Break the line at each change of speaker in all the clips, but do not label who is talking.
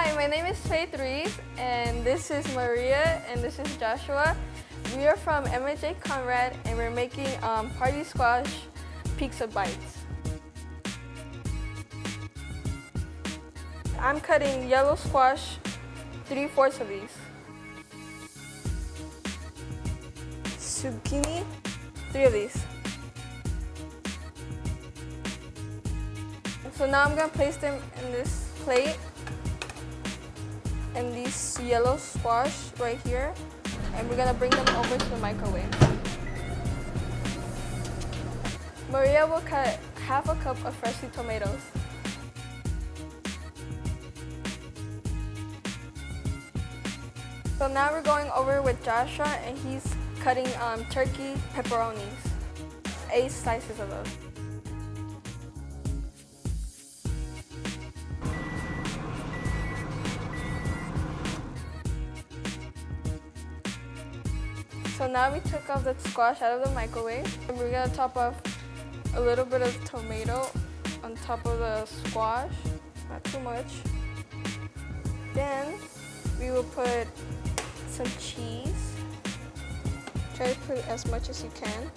Hi, my name is Faith Reese, and this is Maria, and this is Joshua. We are from MJ Conrad, and we're making party squash pizza bites. I'm cutting yellow squash, 3/4 of these. Zucchini, 3 of these. So now I'm gonna place them in this plate and these yellow squash right here, and we're gonna bring them over to the microwave. Maria will cut 1/2 cup of freshly tomatoes. So now we're going over with Joshua, and he's cutting turkey pepperonis, 8 slices of those. So now we took off the squash out of the microwave, and we're gonna top off a little bit of tomato on top of the squash, not too much. Then we will put some cheese. Try to put as much as you can.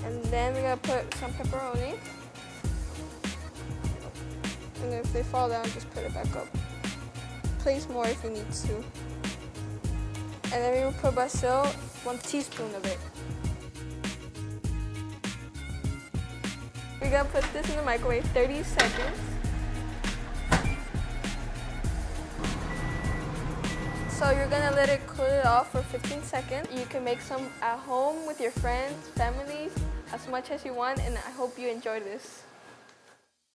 And then we're gonna put some pepperoni. And if they fall down, just put it back up. Place more if you need to. And then we will put basil, 1 teaspoon of it. We're gonna put this in the microwave 30 seconds. So you're gonna let it cool it off for 15 seconds. You can make some at home with your friends, families, as much as you want, and I hope you enjoy this.